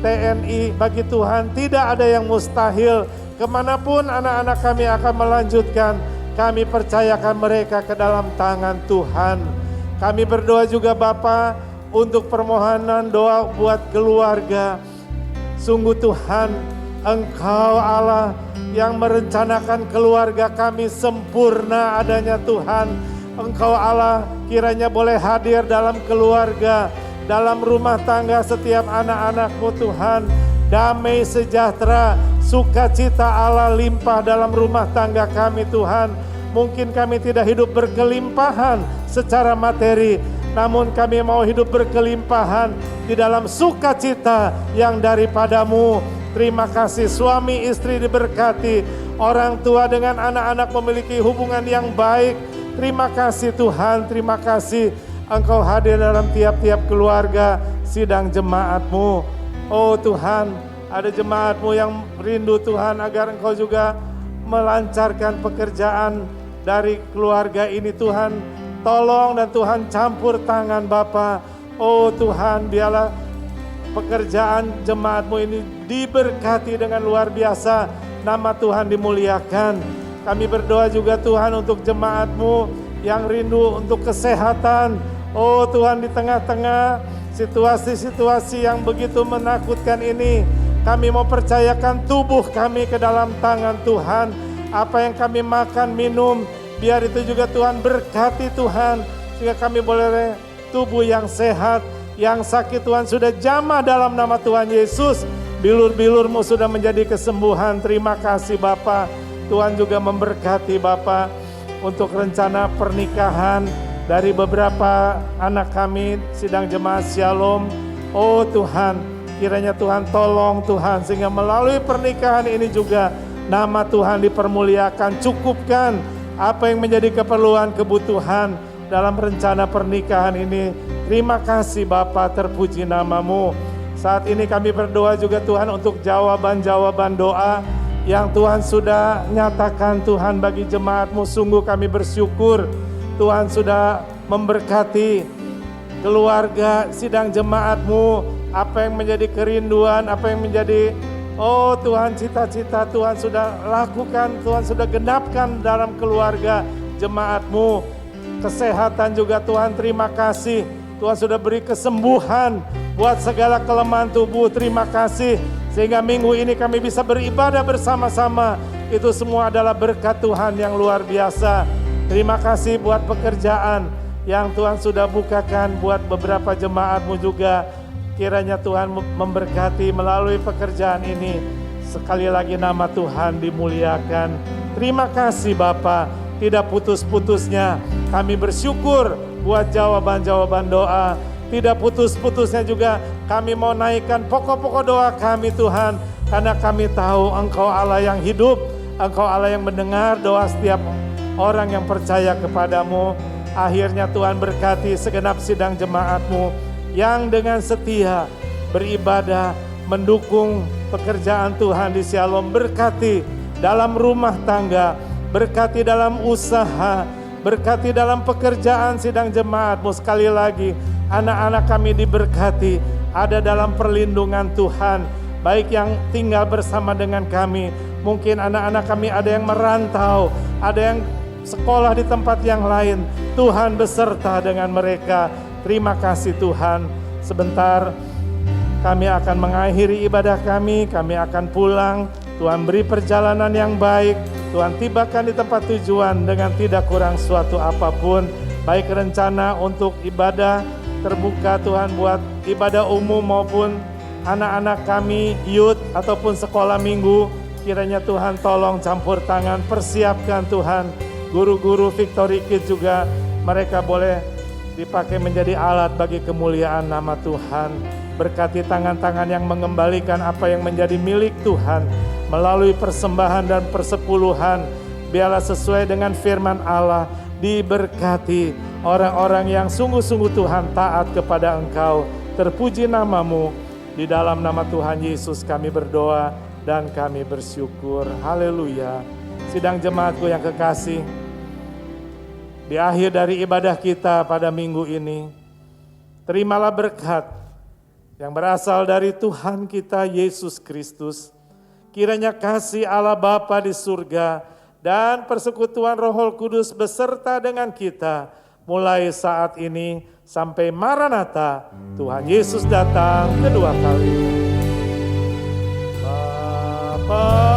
TNI, bagi Tuhan tidak ada yang mustahil. Kemanapun anak-anak kami akan melanjutkan, kami percayakan mereka ke dalam tangan Tuhan. Kami berdoa juga Bapa untuk permohonan doa buat keluarga. Sungguh Tuhan, Engkau Allah yang merencanakan keluarga kami sempurna adanya Tuhan. Engkau Allah kiranya boleh hadir dalam keluarga, dalam rumah tangga setiap anak-anak-Mu Tuhan. Damai sejahtera, sukacita Allah limpah dalam rumah tangga kami Tuhan. Mungkin kami tidak hidup berkelimpahan secara materi, namun kami mau hidup berkelimpahan di dalam sukacita yang daripada-Mu. Terima kasih suami istri diberkati, orang tua dengan anak-anak memiliki hubungan yang baik. Terima kasih Tuhan, terima kasih Engkau hadir dalam tiap-tiap keluarga sidang jemaat-Mu. Oh Tuhan, ada jemaat-Mu yang rindu Tuhan agar Engkau juga melancarkan pekerjaan dari keluarga ini Tuhan. Tolong dan Tuhan campur tangan Bapa. Oh Tuhan, biarlah pekerjaan jemaat-Mu ini diberkati dengan luar biasa. Nama Tuhan dimuliakan. Kami berdoa juga Tuhan untuk jemaat-Mu yang rindu untuk kesehatan. Oh Tuhan, di tengah-tengah situasi-situasi yang begitu menakutkan ini, kami mau percayakan tubuh kami ke dalam tangan Tuhan. Apa yang kami makan, minum, biar itu juga Tuhan berkati Tuhan, sehingga kami boleh tubuh yang sehat. Yang sakit Tuhan sudah jamah dalam nama Tuhan Yesus. Bilur-bilur-Mu sudah menjadi kesembuhan. Terima kasih Bapa. Tuhan juga memberkati Bapa untuk rencana pernikahan dari beberapa anak kami sidang jemaat Shalom. Oh Tuhan, kiranya Tuhan tolong Tuhan, sehingga melalui pernikahan ini juga nama Tuhan dipermuliakan. Cukupkan apa yang menjadi keperluan kebutuhan dalam rencana pernikahan ini. Terima kasih Bapa, terpuji nama-Mu. Saat ini kami berdoa juga Tuhan untuk jawaban-jawaban doa yang Tuhan sudah nyatakan Tuhan bagi jemaat-Mu. Sungguh kami bersyukur Tuhan sudah memberkati keluarga sidang jemaat-Mu. Apa yang menjadi kerinduan, apa yang menjadi oh Tuhan cita-cita Tuhan sudah lakukan, Tuhan sudah genapkan dalam keluarga jemaat-Mu. Kesehatan juga Tuhan, terima kasih. Tuhan sudah beri kesembuhan buat segala kelemahan tubuh. Terima kasih. Sehingga minggu ini kami bisa beribadah bersama-sama. Itu semua adalah berkat Tuhan yang luar biasa. Terima kasih buat pekerjaan yang Tuhan sudah bukakan buat beberapa jemaat-Mu juga. Kiranya Tuhan memberkati melalui pekerjaan ini. Sekali lagi nama Tuhan dimuliakan. Terima kasih Bapa. Tidak putus-putusnya kami bersyukur buat jawaban-jawaban doa. Tidak putus-putusnya juga kami mau naikkan pokok-pokok doa kami Tuhan. Karena kami tahu Engkau Allah yang hidup. Engkau Allah yang mendengar doa setiap orang yang percaya kepadamu. Akhirnya Tuhan berkati segenap sidang jemaat-Mu yang dengan setia beribadah, mendukung pekerjaan Tuhan di Shalom. Berkati dalam rumah tangga, berkati dalam usaha, berkati dalam pekerjaan sidang jemaat-Mu. Sekali lagi, anak-anak kami diberkati, ada dalam perlindungan Tuhan, baik yang tinggal bersama dengan kami Mungkin anak-anak kami ada yang merantau, ada yang sekolah di tempat yang lain. Tuhan beserta dengan mereka. Terima kasih Tuhan. Sebentar kami akan mengakhiri ibadah kami akan pulang. Tuhan beri perjalanan yang baik. Tuhan tibakan di tempat tujuan dengan tidak kurang suatu apapun. Baik rencana untuk ibadah terbuka Tuhan buat ibadah umum maupun anak-anak kami, youth ataupun sekolah minggu. Kiranya Tuhan tolong campur tangan, persiapkan Tuhan. Guru-guru Victory Kids juga mereka boleh dipakai menjadi alat bagi kemuliaan nama Tuhan. Berkati tangan-tangan yang mengembalikan apa yang menjadi milik Tuhan melalui persembahan dan persepuluhan. Biarlah sesuai dengan firman Allah, diberkati orang-orang yang sungguh-sungguh Tuhan taat kepada Engkau. Terpuji namamu. Di dalam nama Tuhan Yesus kami berdoa dan kami bersyukur. Haleluya. Sidang jemaatku yang kekasih, di akhir dari ibadah kita pada minggu ini, terimalah berkat yang berasal dari Tuhan kita Yesus Kristus. Kiranya kasih Allah Bapa di surga dan persekutuan Roh Kudus beserta dengan kita mulai saat ini sampai Maranatha, Tuhan Yesus datang kedua kali. Bapa,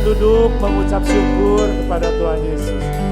duduk mengucap syukur kepada Tuhan Yesus.